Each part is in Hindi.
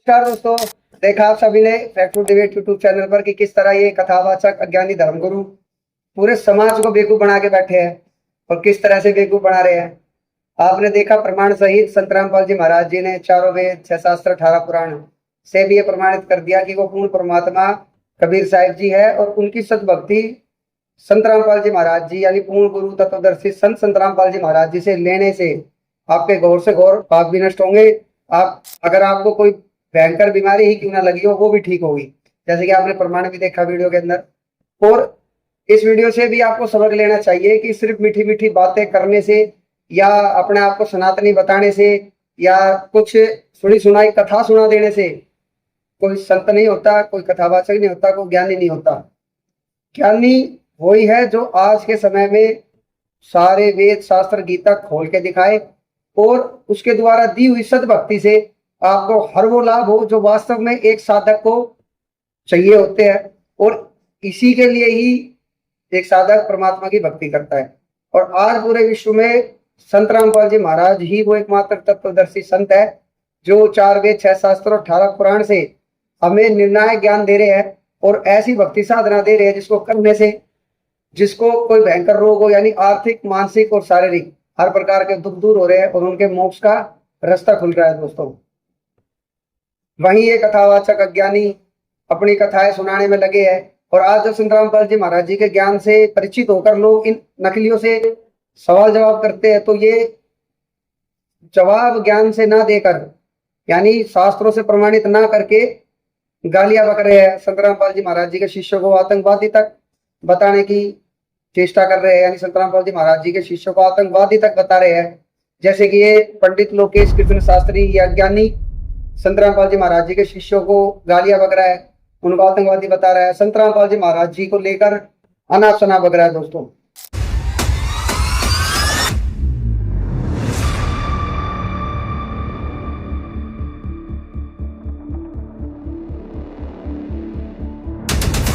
नमस्कार दोस्तों, देखा आप सभी ने fact to debate YouTube channel पर कि किस तरह ये कथावाचक अज्ञानी धर्मगुरु पूरे समाज को बेवकूफ बना के बैठे हैं और किस तरह से बेवकूफ बना रहे हैं। आपने देखा प्रमाण सहित संत रामपाल जी महाराज जी ने चारों वेद, 6 शास्त्र, 18 पुराण से भी ये प्रमाणित कर दिया कि वो पूर्ण परमात्मा कबीर साहिब जी है और उनकी सद्भक्ति संत रामपाल जी महाराज जी यानी पूर्ण गुरु तत्वदर्शी संत रामपाल जी महाराज जी से लेने से आपके घोर से घोर पाप भी नष्ट होंगे। आप अगर आपको कोई भयंकर बीमारी ही क्यों ना लगी हो वो भी ठीक होगी, जैसे कि आपने प्रमाण भी देखा वीडियो के अंदर। और इस वीडियो से भी आपको सबक लेना चाहिए कि सिर्फ मीठी मीठी बातें करने से या अपने आप को सनातनी बताने से या कुछ सुनी सुनाई कथा सुना देने से कोई संत नहीं होता, कोई कथावाचक नहीं होता, कोई ज्ञानी नहीं होता। ज्ञानी वही है जो आज के समय में सारे वेद, शास्त्र, गीता खोल के दिखाए और उसके द्वारा दी हुई सद्भक्ति से आपको हर वो लाभ हो जो वास्तव में एक साधक को चाहिए होते हैं। और इसी के लिए ही एक साधक परमात्मा की भक्ति करता है। और आज पूरे विश्व में संत रामपाल जी महाराज ही वो एकमात्र तत्वदर्शी संत है जो 4 वेद, 6 शास्त्र और 18 पुराण से हमें निर्णायक ज्ञान दे रहे हैं और ऐसी भक्ति साधना दे रहे हैं जिसको करने से जिसको कोई भयंकर रोग हो यानी आर्थिक, मानसिक और शारीरिक हर प्रकार के दुख दूर हो रहे हैं और उनके मोक्ष का रास्ता खुल रहा है। दोस्तों, वहीं ये कथावाचक अज्ञानी अपनी कथाएं सुनाने में लगे हैं और आज जब संत रामपाल जी महाराज जी के ज्ञान से परिचित होकर लोग इन नकलियों से सवाल जवाब करते हैं तो ये जवाब ज्ञान से ना देकर यानी शास्त्रों से प्रमाणित ना करके गालियां बक रहे हैं। संत रामपाल जी महाराज जी के शिष्यों को आतंकवादी तक बताने की चेष्टा कर रहे हैं, यानी संत रामपाल जी महाराज जी के शिष्यों को आतंकवादी तक बता रहे हैं। जैसे कि ये पंडित लोकेश कृष्ण शास्त्री या ज्ञानी संत रामपाल जी महाराज जी के शिष्यों को गालियां बक रहा है, उनको आतंकवादी बता रहा है, संत रामपाल जी महाराज जी को लेकर अनाप शनाप बक रहा है। दोस्तों,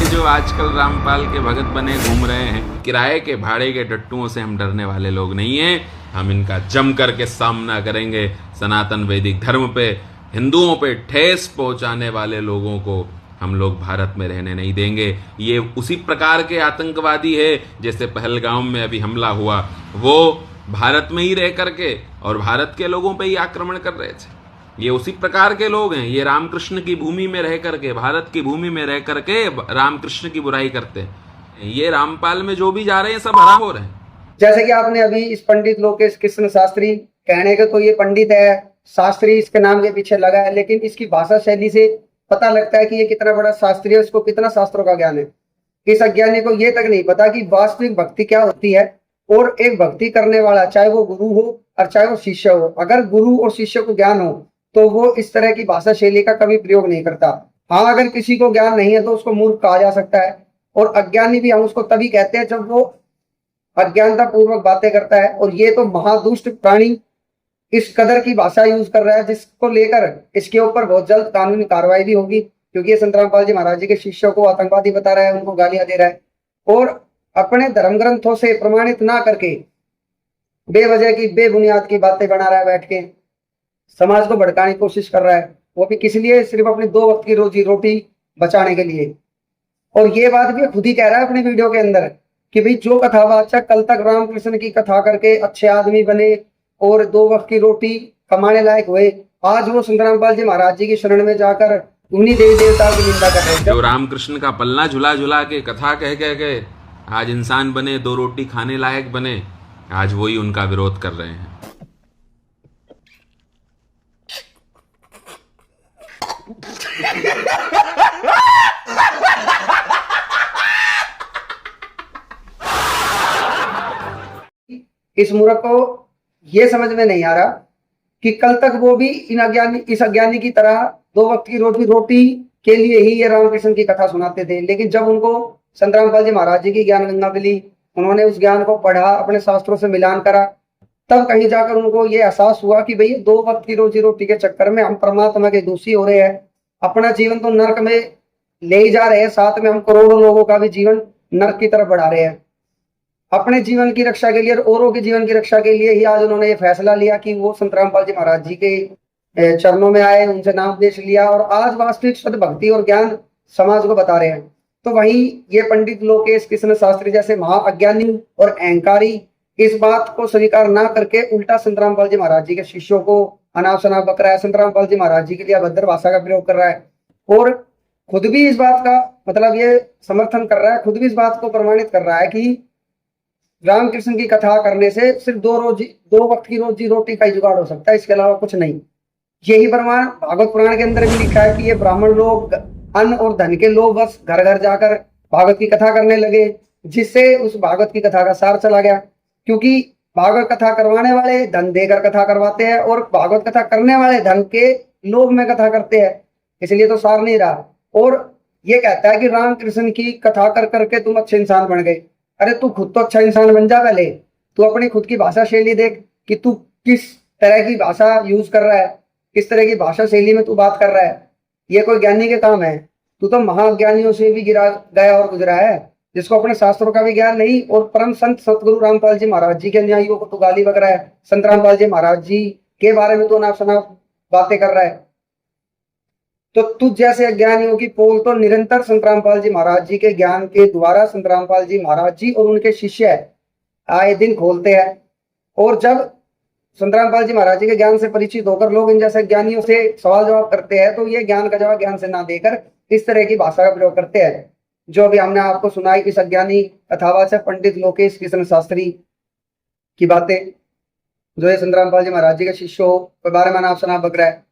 जो आजकल रामपाल के भगत बने घूम रहे हैं, किराए के भाड़े के टट्टुओं से हम डरने वाले लोग नहीं हैं। हम इनका जम करके सामना करेंगे। सनातन वैदिक धर्म पे, हिंदुओं पे ठेस पहुंचाने वाले लोगों को हम लोग भारत में रहने नहीं देंगे। ये उसी प्रकार के आतंकवादी है जैसे पहलगाम में अभी हमला हुआ, वो भारत में ही रह करके और भारत के लोगों पे ही आक्रमण कर रहे थे। ये उसी प्रकार के लोग हैं। ये रामकृष्ण की भूमि में रह करके, भारत की भूमि में रह करके रामकृष्ण की बुराई करते हैं। ये रामपाल में जो भी जा रहे हैं सब हराम हो रहे हैं। जैसे कि आपने अभी इस पंडित लोकेश कृष्ण शास्त्री कहने के तो ये पंडित है, शास्त्री इसके नाम के पीछे लगा है, लेकिन इसकी भाषा शैली से पता लगता है कि ये कितना बड़ा शास्त्री है, उसको कितना शास्त्रों का ज्ञान है। इस अज्ञानी को ये तक नहीं पता कि वास्तविक भक्ति क्या होती है। और एक भक्ति करने वाला चाहे वो गुरु हो और चाहे वो शिष्य हो, अगर गुरु और शिष्य को ज्ञान हो तो वो इस तरह की भाषा शैली का कभी प्रयोग नहीं करता। हाँ, अगर किसी को ज्ञान नहीं है तो उसको मूर्ख कहा जा सकता है। और अज्ञानी भी हम उसको तभी कहते हैं जब वो अज्ञानता पूर्वक बातें करता है। और ये तो महादुष्ट प्राणी इस कदर की भाषा यूज कर रहा है जिसको लेकर इसके ऊपर बहुत जल्द कानूनी कार्रवाई भी होगी, क्योंकि ये संत रामपाल जी महाराज जी के शिष्यों को आतंकवादी बता रहा है, उनको गालियां दे रहा है और अपने धर्म ग्रंथों से प्रमाणित ना करके बेवजह की बेबुनियाद की बातें बना रहा है, बैठ के समाज को भड़काने की कोशिश कर रहा है, वो भी किस लिए? सिर्फ अपनी 2 वक्त की रोजी रोटी बचाने के लिए। और ये बात भी खुद ही कह रहा है अपने वीडियो के अंदर कि भाई जो कथावाचक कल तक रामकृष्ण की कथा करके अच्छे आदमी बने और 2 वक्त की रोटी कमाने लायक हुए, आज वो संत रामपाल जी महाराज जी की शरण में जाकर उन्हीं देवी देवताओं की निंदा कर रहे हैं। जो रामकृष्ण का पल्ला झुला झुला के कथा कह के आज इंसान बने, 2 रोटी खाने लायक बने, आज वही उनका विरोध कर रहे हैं। इस मूर्ख को यह समझ में नहीं आ रहा कि कल तक वो भी इस अज्ञानी की तरह 2 वक्त की रोटी के लिए ही ये रामकृष्ण की कथा सुनाते थे। लेकिन जब उनको संत रामपाल जी महाराज जी की ज्ञान गंगा मिली, उन्होंने उस ज्ञान को पढ़ा, अपने शास्त्रों से मिलान करा, तब कहीं जाकर उनको ये एहसास हुआ कि भाई 2 वक्त की रोजी रोटी के चक्कर में हम परमात्मा के दोषी हो रहे हैं, अपना जीवन तो नर्क में ले ही जा रहे हैं, साथ में हम करोड़ों लोगों का भी जीवन नर्क की तरफ बढ़ा रहे हैं। अपने जीवन की रक्षा के लिए और औरों के जीवन की रक्षा के लिए ही आज उन्होंने ये फैसला लिया कि वो संत रामपाल जी महाराज जी के चरणों में आए, उनसे नाम उपदेश लिया और आज वास्तविक शुद्ध भक्ति और ज्ञान समाज को बता रहे हैं। तो वहीं ये पंडित लोकेश कृष्ण शास्त्री जैसे महाअज्ञानी और अहंकारी इस बात को स्वीकार ना करके उल्टा संत रामपाल जी महाराज जी के शिष्यों को अनाप शनाप बक रहा है, संत रामपाल जी महाराज जी के लिए अभद्र भाषा का प्रयोग कर रहा है और खुद भी इस बात का मतलब ये समर्थन कर रहा है, खुद भी इस बात को प्रमाणित कर रहा है कि रामकृष्ण की कथा करने से सिर्फ दो वक्त की रोजी रोटी का ही जुगाड़ हो सकता है, इसके अलावा कुछ नहीं। यही प्रमाण भागवत पुराण के अंदर भी लिखा है कि ये ब्राह्मण लोग, अन्न और धन के लोग बस घर घर जाकर भागवत की कथा करने लगे, जिससे उस भागवत की कथा का सार चला गया। क्योंकि भागवत कथा करवाने वाले धन देकर कथा करवाते हैं और भागवत कथा करने वाले धन के लोभ में कथा करते हैं, इसलिए तो सार नहीं रहा। और ये कहता है कि रामकृष्ण की कथा कर करके तुम अच्छे इंसान बन गए। अरे तू खुद तो अच्छा इंसान बन जा, पहले तू अपनी खुद की भाषा शैली देख कि तू किस तरह की भाषा यूज कर रहा है, किस तरह की भाषा शैली में तू बात कर रहा है। ये कोई ज्ञानी के काम है? तू तो महाज्ञानियों से भी गिरा गया और गुजरा है, जिसको अपने शास्त्रों का भी ज्ञान नहीं और परम संत सतगुरु रामपाल जी महाराज जी के अनुयायियों को तो गाली बक रहा है, संत रामपाल जी महाराज जी के बारे में तो नाप शनाप बातें कर रहा है। तो तुझ जैसे अज्ञानियों की पोल तो निरंतर संत रामपाल जी महाराज जी के ज्ञान के द्वारा संत रामपाल जी महाराज जी और उनके शिष्य आए दिन खोलते हैं। और जब संत रामपाल जी महाराज जी के ज्ञान से परिचित होकर लोग इन जैसे ज्ञानियों से सवाल जवाब करते हैं तो ये ज्ञान का जवाब ज्ञान से ना देकर इस तरह की भाषा का प्रयोग करते हैं, जो अभी हमने आपको सुनाई इस अज्ञानी कथावाचक पंडित लोकेश कृष्ण शास्त्री की बातें, जो ये संत रामपाल जी महाराज जी के शिष्यों के बारे में नाप शनाप बक रहा है।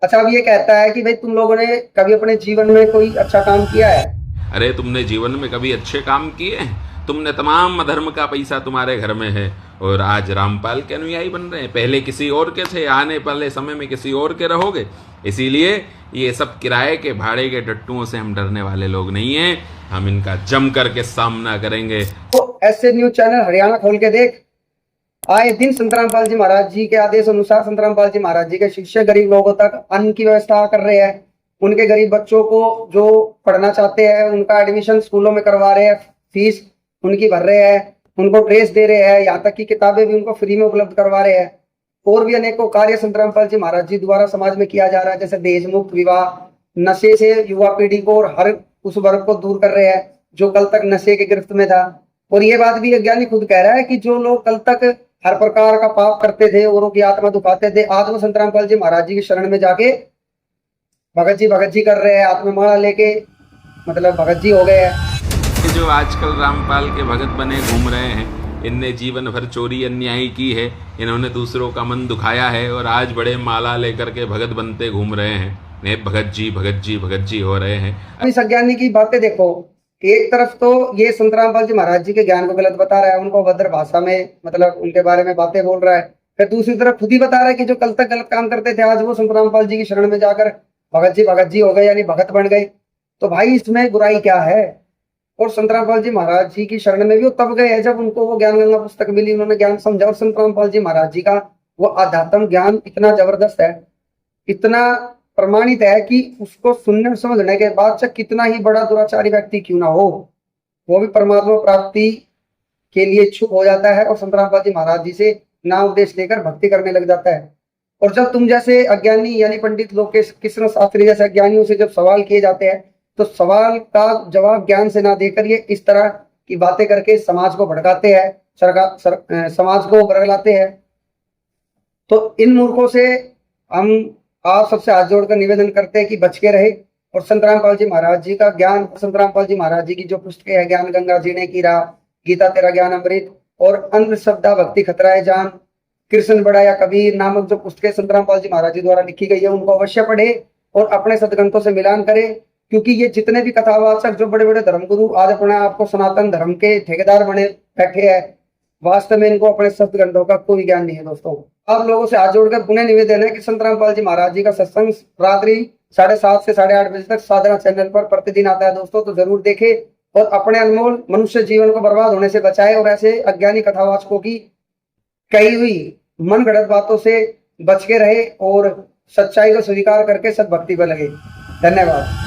अच्छा, अब ये कहता है कि भाई तुम लोगों ने कभी अपने जीवन में कोई अच्छा काम किया है? अरे तुमने जीवन में कभी अच्छे काम किए हैं? तुमने तमाम अधर्म का पैसा तुम्हारे घर में है और आज रामपाल के अनुयायी बन रहे हैं। पहले किसी और के थे, आने वाले समय में किसी और के रहोगे। इसीलिए ये सब किराए के भाड़े के टट्टुओं से हम डरने वाले लोग नहीं हैं, हम इनका जम करके सामना करेंगे। तो ऐसे न्यूज चैनल हरियाणा खोल के देख, आए दिन संत रामपाल जी महाराज जी के आदेश अनुसार संत रामपाल जी महाराज जी के शिष्य गरीब लोगों तक अन्न की व्यवस्था कर रहे हैं। उनके गरीब बच्चों को जो पढ़ना चाहते हैं उनका एडमिशन स्कूलों में करवा रहे हैं, फीस उनकी भर रहे हैं, उनको ड्रेस दे रहे हैं, यहाँ तक की किताबें भी उनको फ्री में उपलब्ध करवा रहे हैं। और भी अनेकों कार्य संत रामपाल जी महाराज जी द्वारा समाज में किया जा रहा है, जैसे देश मुक्त विवाह, नशे से युवा पीढ़ी को और हर उस वर्ग को दूर कर रहे हैं जो कल तक नशे के गिरफ्त में था। और ये बात भी अज्ञानी खुद कह रहा है कि जो लोग कल तक हर प्रकार का पाप करते थे और उनकी आत्मा दुखाते थे, आज वो संत रामपाल जी महाराज जी की शरण में जाके भगत जी कर रहे हैं, आत्ममाला लेके मतलब भगत जी हो गए हैं। जो आजकल रामपाल के भगत बने घूम रहे हैं, इनने जीवन भर चोरी अन्याय की है, इन्होंने दूसरों का मन दुखाया है और आज बड़े माला लेकर के भगत बनते घूम रहे हैं, भगत जी हो रहे हैं। इस अज्ञानी की बातें देखो, एक तरफ तो ये संत रामपाल जी महाराज जी के ज्ञान को गलत बता रहा है, उनको अभद्र भाषा में मतलब उनके बारे में बातें बोल रहा है, फिर दूसरी तरफ खुद ही बता रहा है कि जो कल तक गलत काम करते थे आज वो संत रामपाल जी की शरण में जाकर भगत जी हो गए, यानी भगत बन गए। तो भाई इसमें बुराई क्या है? और संत रामपाल जी महाराज जी की शरण में भी वो तब गए हैं जब उनको वो ज्ञान गंगा पुस्तक मिली, उन्होंने ज्ञान समझा। और संत रामपाल जी महाराज जी का वो आध्यात्म ज्ञान इतना जबरदस्त है, इतना प्रमाणित है कि उसको सुनने समझने के बाद चाहे कितना ही बड़ा दुराचारी व्यक्ति क्यों ना हो, वो भी परमात्मा प्राप्ति के लिए इच्छुक हो जाता है और संत रामपाल जी महाराज जी से नाम उपदेश लेकर भक्ति करने लग जाता है। और जब तुम जैसे अज्ञानी यानी पंडित लोकेश कृष्ण शास्त्री जैसे अज्ञानियों से जब सवाल किए जाते हैं तो सवाल का जवाब ज्ञान से ना देकर ये इस तरह की बातें करके समाज को भड़काते हैं, समाज को बरगलाते हैं। तो इन मूर्खों से हम आप सबसे हाथ जोड़कर निवेदन करते हैं कि बच के रहे और संत रामपाल जी महाराज जी का ज्ञान, संत रामपाल जी महाराज जी की जो पुस्तकें हैं, ज्ञान गंगा, जीने की राह, गीता तेरा ज्ञान अमृत और अंधश्रद्धा भक्ति खतरा है जान, कृष्ण बड़ा या कबीर नामक जो पुस्तकें संत रामपाल जी महाराज जी द्वारा लिखी गई है उनको अवश्य पढ़े और अपने सदग्रंथों से मिलान करे। क्योंकि ये जितने भी कथावाचक जो बड़े बड़े धर्मगुरु आज अपने आप को सनातन धर्म के ठेकेदार बने बैठे हैं, वास्तव में इनको अपने सदग्रंथों का कोई ज्ञान नहीं है। दोस्तों, आप लोगों से हाथ जोड़कर पुनः निवेदन है कि संत रामपाल जी महाराज जी का सत्संग रात्रि 7:30 से 8:30 बजे तक साधना चैनल पर प्रतिदिन आता है दोस्तों, तो जरूर देखे और अपने अनमोल मनुष्य जीवन को बर्बाद होने से बचाए और ऐसे अज्ञानी कथावाचकों की कही हुई मन गढ़ंत बातों से बच के रहे और सच्चाई को स्वीकार करके सद्भक्ति पर लगे। धन्यवाद।